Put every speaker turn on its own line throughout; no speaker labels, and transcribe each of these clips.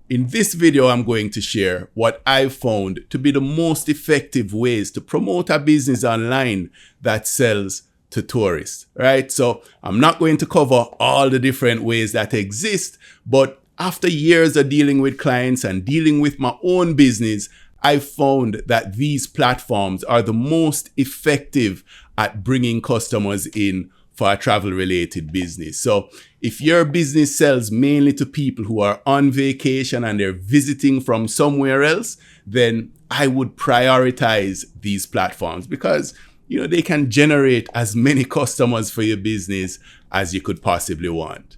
In this video, I'm going to share what I've found to be the most effective ways to promote a business online that sells to tourists, right? So I'm not going to cover all the different ways that exist, but after years of dealing with clients and dealing with my own business, I found that these platforms are the most effective at bringing customers in for a travel-related business. So if your business sells mainly to people who are on vacation and they're visiting from somewhere else, then I would prioritize these platforms because they can generate as many customers for your business as you could possibly want.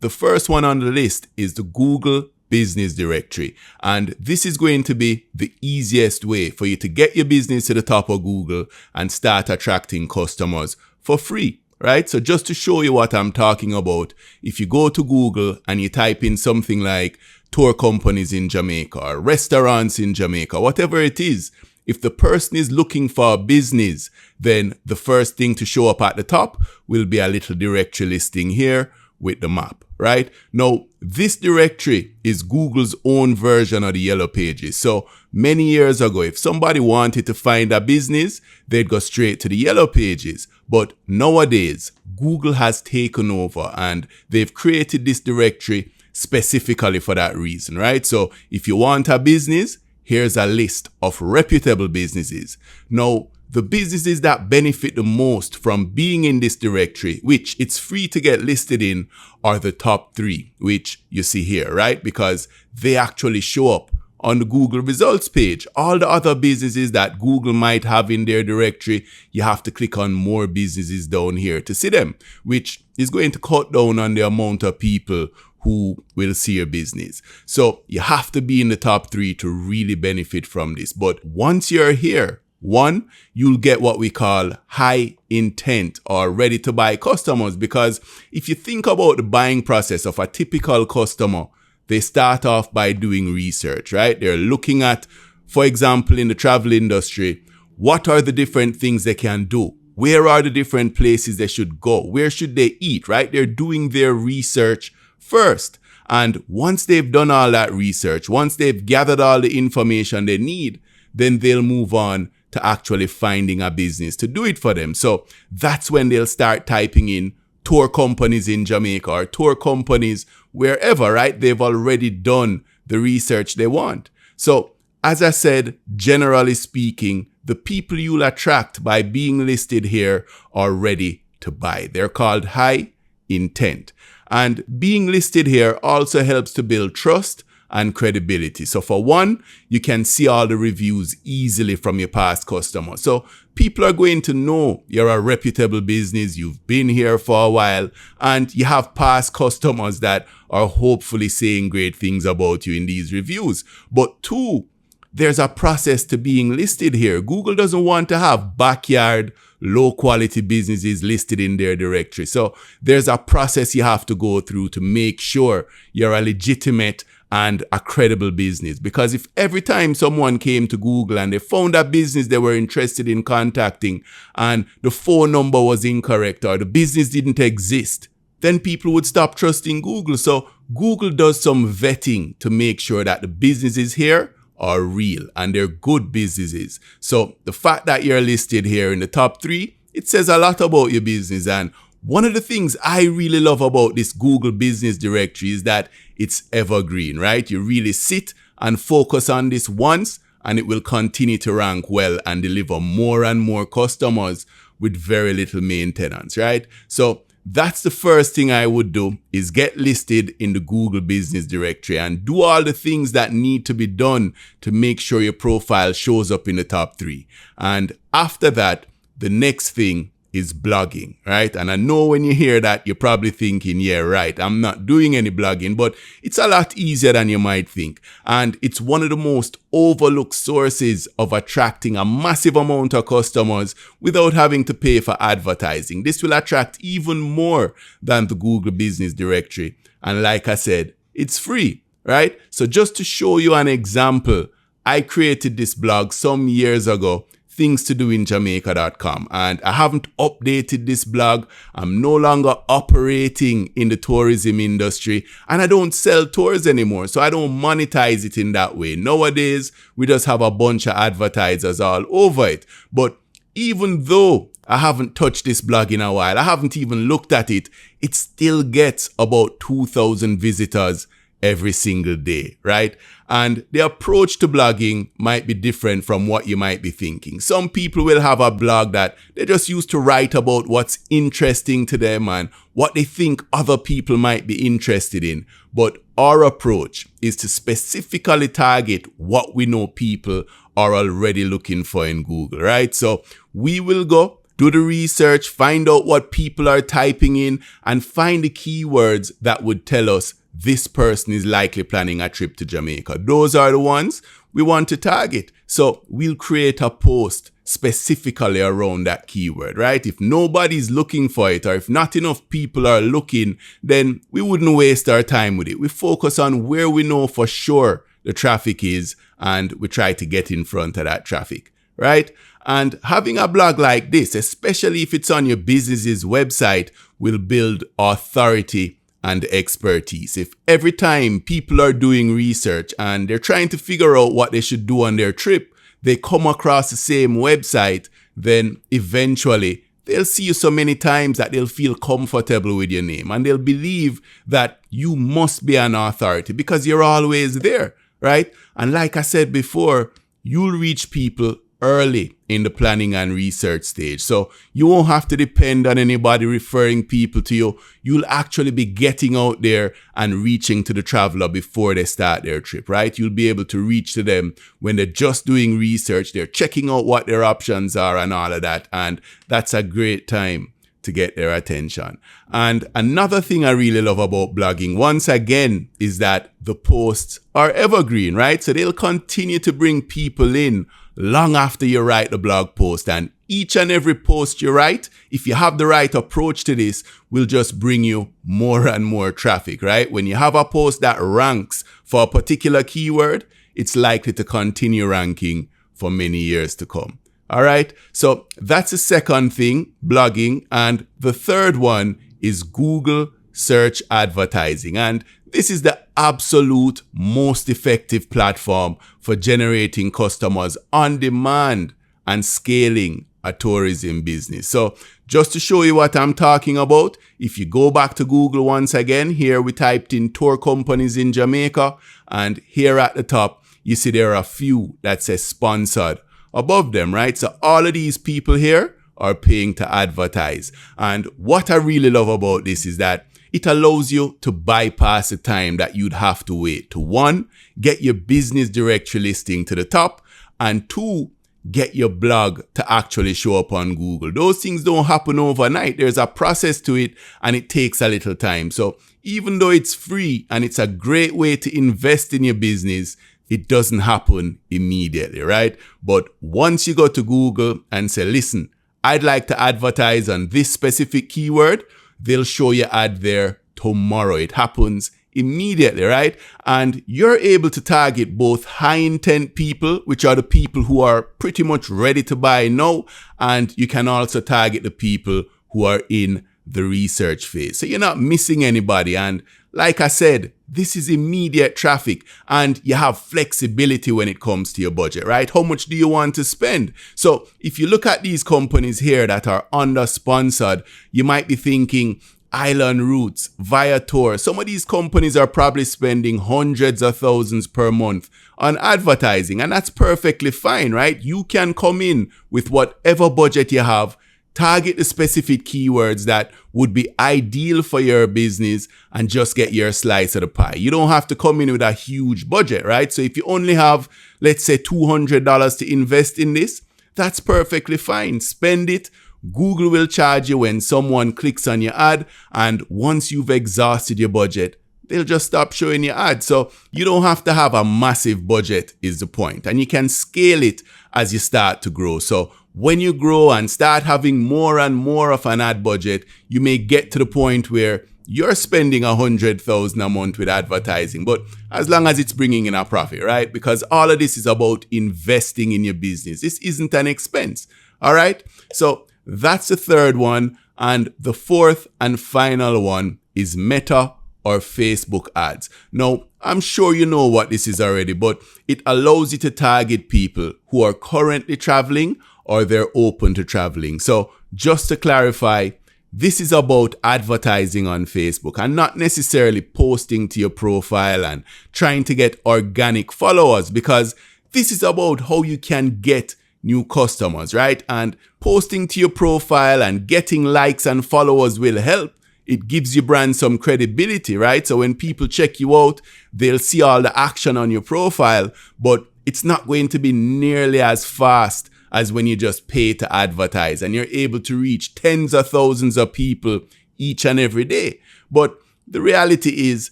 The first one on the list is the Google Business Directory. And this is going to be the easiest way for you to get your business to the top of Google and start attracting customers for free. Right? So just to show you what I'm talking about, if you go to Google and you type in something like tour companies in Jamaica or restaurants in Jamaica, whatever it is, if the person is looking for a business, then the first thing to show up at the top will be a little directory listing here with the map, right? Now, this directory is Google's own version of the Yellow Pages. So many years ago, if somebody wanted to find a business, they'd go straight to the Yellow Pages. But nowadays, Google has taken over and they've created this directory specifically for that reason, right? So if you want a business, here's a list of reputable businesses. Now, the businesses that benefit the most from being in this directory, which it's free to get listed in, are the top 3, which you see here, right? Because they actually show up on the Google results page. All the other businesses that Google might have in their directory, you have to click on more businesses down here to see them, which is going to cut down on the amount of people who will see your business. So you have to be in the top 3 to really benefit from this. But once you're here, 1, you'll get what we call high intent or ready to buy customers, because if you think about the buying process of a typical customer, they start off by doing research, right? They're looking at, for example, in the travel industry, what are the different things they can do? Where are the different places they should go? Where should they eat, right? They're doing their research first. And once they've done all that research, once they've gathered all the information they need, then they'll move on to actually finding a business to do it for them. So that's when they'll start typing in tour companies in Jamaica or tour companies wherever, right? They've already done the research they want. So as I said, generally speaking, the people you'll attract by being listed here are ready to buy. They're called high intent. And being listed here also helps to build trust and credibility. So for one, you can see all the reviews easily from your past customers. So people are going to know you're a reputable business, you've been here for a while, and you have past customers that are hopefully saying great things about you in these reviews. But 2, there's a process to being listed here. Google doesn't want to have backyard, low quality businesses listed in their directory. So there's a process you have to go through to make sure you're a legitimate and a credible business. Because if every time someone came to Google and they found a business they were interested in contacting and the phone number was incorrect or the business didn't exist, then people would stop trusting Google. So Google does some vetting to make sure that the businesses here are real and they're good businesses. So the fact that you're listed here in the top 3, it says a lot about your business. And one of the things I really love about this Google Business Directory is that it's evergreen, right? You really sit and focus on this once and it will continue to rank well and deliver more and more customers with very little maintenance, right? So that's the first thing I would do, is get listed in the Google Business Directory and do all the things that need to be done to make sure your profile shows up in the top 3. And after that, the next thing is blogging, right? And I know when you hear that, you're probably thinking, yeah, right, I'm not doing any blogging, but it's a lot easier than you might think. And it's one of the most overlooked sources of attracting a massive amount of customers without having to pay for advertising. This will attract even more than the Google Business Directory. And like I said, it's free, right? So just to show you an example, I created this blog some years ago thingstodoinjamaica.com. And I haven't updated this blog. I'm no longer operating in the tourism industry, and I don't sell tours anymore. So I don't monetize it in that way. Nowadays, we just have a bunch of advertisers all over it. But even though I haven't touched this blog in a while, I haven't even looked at it, it still gets about 2,000 visitors every single day, right? And the approach to blogging might be different from what you might be thinking. Some people will have a blog that they just use to write about what's interesting to them and what they think other people might be interested in. But our approach is to specifically target what we know people are already looking for in Google, right? So we will go do the research, find out what people are typing in, and find the keywords that would tell us this person is likely planning a trip to Jamaica. Those are the ones we want to target. So we'll create a post specifically around that keyword, right? If nobody's looking for it, or if not enough people are looking, then we wouldn't waste our time with it. We focus on where we know for sure the traffic is, and we try to get in front of that traffic, right? And having a blog like this, especially if it's on your business's website, will build authority and expertise. If every time people are doing research and they're trying to figure out what they should do on their trip, they come across the same website, then eventually they'll see you so many times that they'll feel comfortable with your name, and they'll believe that you must be an authority because you're always there, right? And like I said before, you'll reach people early in the planning and research stage. So you won't have to depend on anybody referring people to you. You'll actually be getting out there and reaching to the traveler before they start their trip, right? You'll be able to reach to them when they're just doing research. They're checking out what their options are and all of that. And that's a great time to get their attention. And another thing I really love about blogging, once again, is that the posts are evergreen, right? So they'll continue to bring people in long after you write the blog post. And each and every post you write, if you have the right approach to this, will just bring you more and more traffic, right? When you have a post that ranks for a particular keyword, it's likely to continue ranking for many years to come. All right. So that's the second thing, blogging. And the third one is Google search advertising. And this is the absolute most effective platform for generating customers on demand and scaling a tourism business. So just to show you what I'm talking about, if you go back to Google once again, here we typed in tour companies in Jamaica, and here at the top, you see there are a few that says sponsored above them, right? So all of these people here are paying to advertise. And what I really love about this is that it allows you to bypass the time that you'd have to wait to, one, get your business directory listing to the top, and two, get your blog to actually show up on Google. Those things don't happen overnight. There's a process to it, and it takes a little time. So even though it's free and it's a great way to invest in your business, it doesn't happen immediately, right? But once you go to Google and say, listen, I'd like to advertise on this specific keyword, they'll show you ad there tomorrow. It happens immediately, right? And you're able to target both high intent people, which are the people who are pretty much ready to buy now, and you can also target the people who are in the research phase. So you're not missing anybody. And like I said, this is immediate traffic, and you have flexibility when it comes to your budget, right? How much do you want to spend? So if you look at these companies here that are under sponsored, you might be thinking Island Routes, Viator. Some of these companies are probably spending hundreds of thousands per month on advertising, and that's perfectly fine, right? You can come in with whatever budget you have, target the specific keywords that would be ideal for your business, and just get your slice of the pie. You don't have to come in with a huge budget, right? So if you only have, let's say, $200 to invest in this, that's perfectly fine. Spend it. Google will charge you when someone clicks on your ad, and once you've exhausted your budget, they'll just stop showing your ad. So you don't have to have a massive budget is the point, and you can scale it as you start to grow. So when you grow and start having more and more of an ad budget, you may get to the point where you're spending 100,000 a month with advertising, but as long as it's bringing in a profit, right? Because all of this is about investing in your business. This isn't an expense. All right. So that's the third one. And the fourth and final one is Meta or Facebook ads. Now, I'm sure you know what this is already, but it allows you to target people who are currently traveling or they're open to traveling. So just to clarify, this is about advertising on Facebook and not necessarily posting to your profile and trying to get organic followers, because this is about how you can get new customers, right? And posting to your profile and getting likes and followers will help. It gives your brand some credibility, right? So when people check you out, they'll see all the action on your profile, but it's not going to be nearly as fast as when you just pay to advertise and you're able to reach tens of thousands of people each and every day. But the reality is,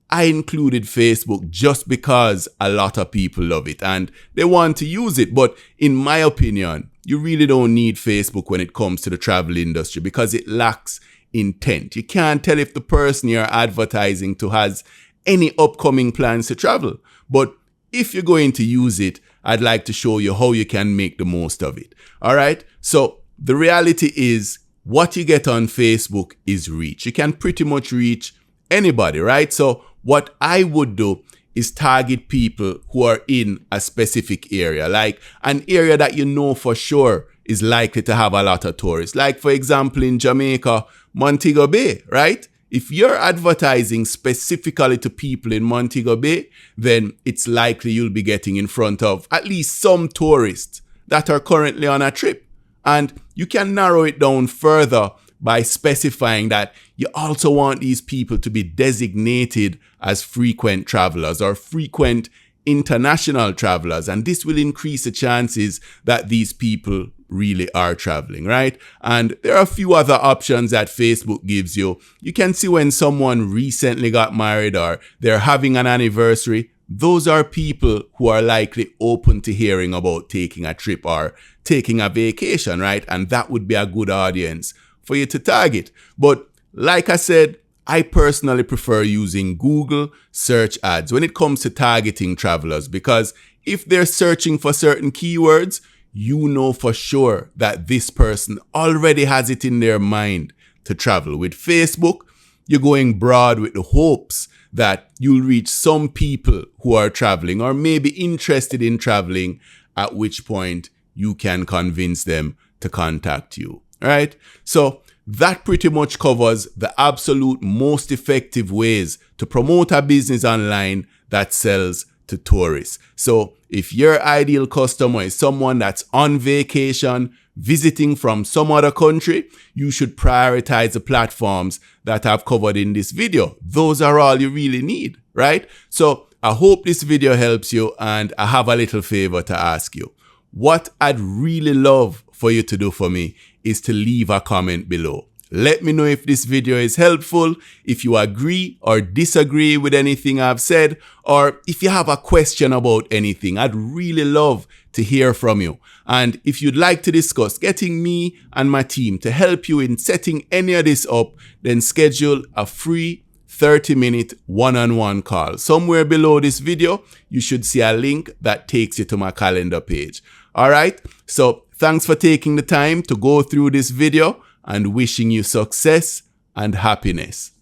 I included Facebook just because a lot of people love it and they want to use it. But in my opinion, you really don't need Facebook when it comes to the travel industry because it lacks intent. You can't tell if the person you're advertising to has any upcoming plans to travel. But if you're going to use it, I'd like to show you how you can make the most of it. All right. So the reality is, what you get on Facebook is reach. You can pretty much reach anybody, right? So what I would do is target people who are in a specific area, like an area that you know for sure is likely to have a lot of tourists. Like, for example, in Jamaica, Montego Bay, right? If you're advertising specifically to people in Montego Bay, then it's likely you'll be getting in front of at least some tourists that are currently on a trip. And you can narrow it down further by specifying that you also want these people to be designated as frequent travelers or frequent international travelers. And this will increase the chances that these people really are traveling, right? And there are a few other options that Facebook gives you. You can see when someone recently got married or they're having an anniversary. Those are people who are likely open to hearing about taking a trip or taking a vacation, right? And that would be a good audience for you to target. But like I said, I personally prefer using Google search ads when it comes to targeting travelers, because if they're searching for certain keywords, you know for sure that this person already has it in their mind to travel. With Facebook, you're going broad with the hopes that you'll reach some people who are traveling or maybe interested in traveling, at which point you can convince them to contact you. All right. So that pretty much covers the absolute most effective ways to promote a business online that sells to tourists. So if your ideal customer is someone that's on vacation, visiting from some other country, you should prioritize the platforms that I've covered in this video. Those are all you really need, right? So I hope this video helps you, and I have a little favor to ask you. What I'd really love for you to do for me is to leave a comment below. Let me know if this video is helpful, if you agree or disagree with anything I've said, or if you have a question about anything. I'd really love to hear from you. And if you'd like to discuss getting me and my team to help you in setting any of this up, then schedule a free 30-minute one-on-one call. Somewhere below this video, you should see a link that takes you to my calendar page. All right. So thanks for taking the time to go through this video, and wishing you success and happiness.